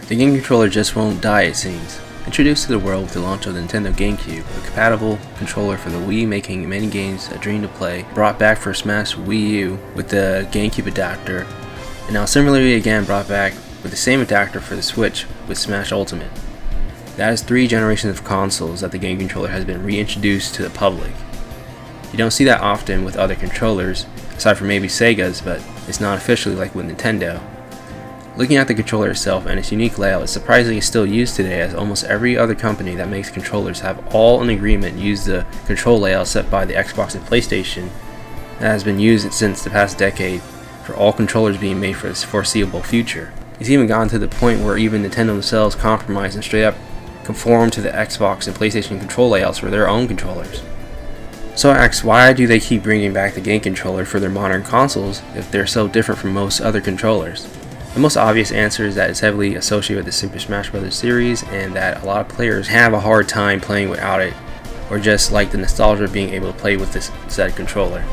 The game controller just won't die, it seems. Introduced to the world with the launch of the Nintendo GameCube, a compatible controller for the Wii, making many games a dream to play, brought back for Smash Wii U with the GameCube adapter, and now similarly again brought back with the same adapter for the Switch with Smash Ultimate. That is 3 generations of consoles that the game controller has been reintroduced to the public. You don't see that often with other controllers, aside from maybe Sega's, but it's not officially like with Nintendo. Looking at the controller itself and its unique layout is surprisingly still used today, as almost every other company that makes controllers have all in agreement use the control layout set by the Xbox and PlayStation that has been used since the past decade for all controllers being made for the foreseeable future. It's even gotten to the point where even Nintendo themselves compromise and straight up conform to the Xbox and PlayStation control layouts for their own controllers. So I asked, why do they keep bringing back the game controller for their modern consoles if they're so different from most other controllers? The most obvious answer is that it's heavily associated with the Super Smash Bros. Series, and that a lot of players have a hard time playing without it, or just like the nostalgia of being able to play with this said controller.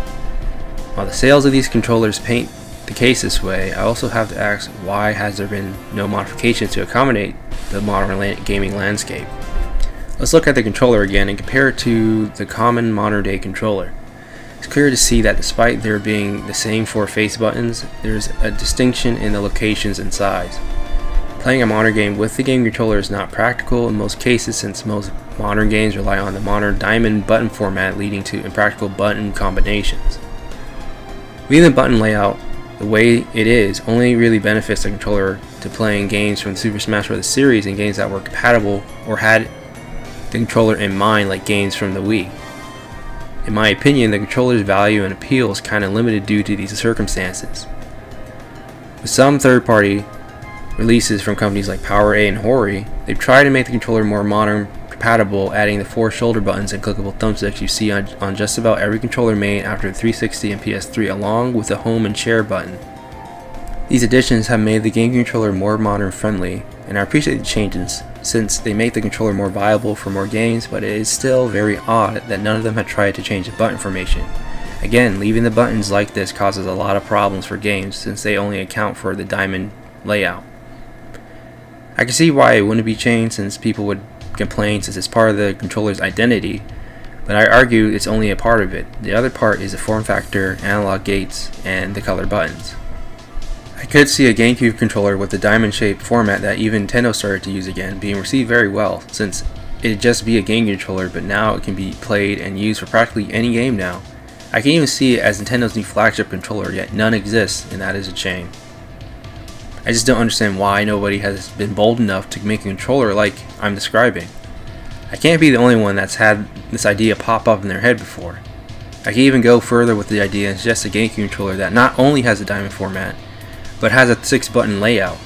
While the sales of these controllers paint the case this way, I also have to ask, why has there been no modifications to accommodate the modern gaming landscape? Let's look at the controller again and compare it to the common modern day controller. It's clear to see that despite there being the same 4 face buttons, there's a distinction in the locations and size. Playing a modern game with the game controller is not practical in most cases, since most modern games rely on the modern diamond button format, leading to impractical button combinations. Leaving the button layout the way it is only really benefits the controller to playing games from the Super Smash Bros. Series and games that were compatible or had the controller in mind, like games from the Wii. In my opinion, the controller's value and appeal is kind of limited due to these circumstances. With some third-party releases from companies like PowerA and Hori, they've tried to make the controller more modern compatible, adding the 4 shoulder buttons and clickable thumbsticks you see on just about every controller made after the 360 and PS3, along with the home and share button. These additions have made the game controller more modern friendly, and I appreciate the changes since they make the controller more viable for more games, but it is still very odd that none of them had tried to change the button formation. Again, leaving the buttons like this causes a lot of problems for games since they only account for the diamond layout. I can see why it wouldn't be changed, since people would complain since it's part of the controller's identity, but I argue it's only a part of it. The other part is the form factor, analog gates, and the color buttons. I could see a GameCube controller with the diamond-shaped format that even Nintendo started to use again being received very well, since it'd just be a game controller, but now it can be played and used for practically any game now. I can even see it as Nintendo's new flagship controller, yet none exists, and that is a shame. I just don't understand why nobody has been bold enough to make a controller like I'm describing. I can't be the only one that's had this idea pop up in their head before. I can even go further with the idea and suggest a GameCube controller that not only has a diamond format, but has a 6-button layout.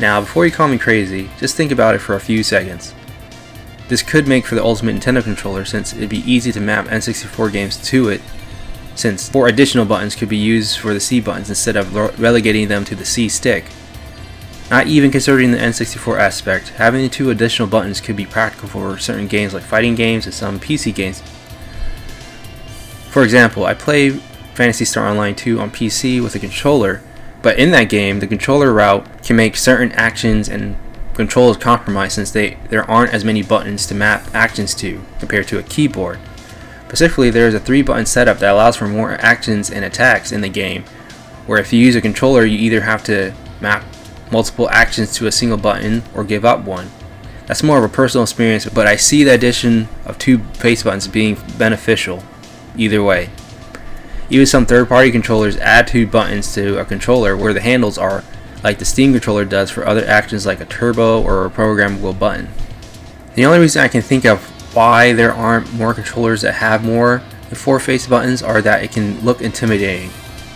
Now, before you call me crazy, just think about it for a few seconds. This could make for the ultimate Nintendo controller, since it'd be easy to map N64 games to it, since 4 additional buttons could be used for the C buttons instead of relegating them to the C stick. Not even considering the N64 aspect, having the 2 additional buttons could be practical for certain games like fighting games and some PC games. For example, I play Phantasy Star Online 2 on PC with a controller, but in that game, the controller route can make certain actions and controls compromised, since there aren't as many buttons to map actions to compared to a keyboard. Specifically, there is a 3-button setup that allows for more actions and attacks in the game, where if you use a controller, you either have to map multiple actions to a single button or give up one. That's more of a personal experience, but I see the addition of 2 face buttons being beneficial either way. Even some third-party controllers add 2 buttons to a controller where the handles are, like the Steam controller does for other actions like a turbo or a programmable button. The only reason I can think of why there aren't more controllers that have more than 4 face buttons are that it can look intimidating.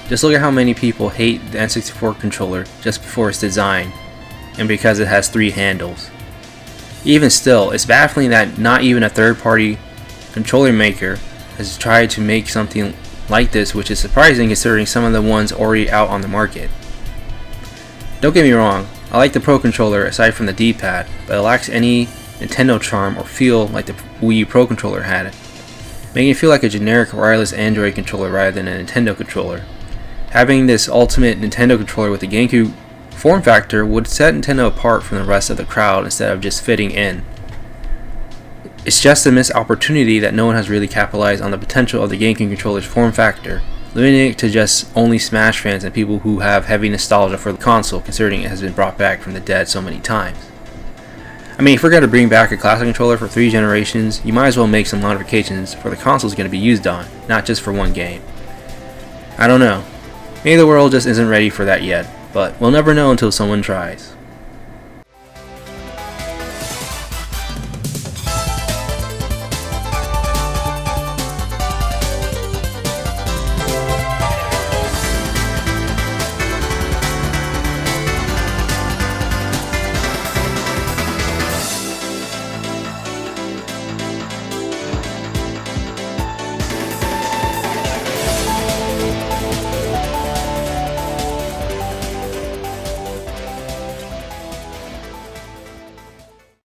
Just look at how many people hate the N64 controller just before its design, and because it has 3 handles. Even still, it's baffling that not even a third-party controller maker has tried to make something like this, which is surprising considering some of the ones already out on the market. Don't get me wrong, I like the Pro controller aside from the D-pad, but it lacks any Nintendo charm or feel like the Wii U Pro controller had, making it feel like a generic wireless Android controller rather than a Nintendo controller. Having this ultimate Nintendo controller with the GameCube form factor would set Nintendo apart from the rest of the crowd instead of just fitting in. It's just a missed opportunity that no one has really capitalized on the potential of the GameCube controller's form factor, limiting it to just only Smash fans and people who have heavy nostalgia for the console, considering it has been brought back from the dead so many times. I mean, if we're going to bring back a classic controller for 3 generations, you might as well make some modifications for the console it's going to be used on, not just for one game. I don't know. Maybe the world just isn't ready for that yet, but we'll never know until someone tries.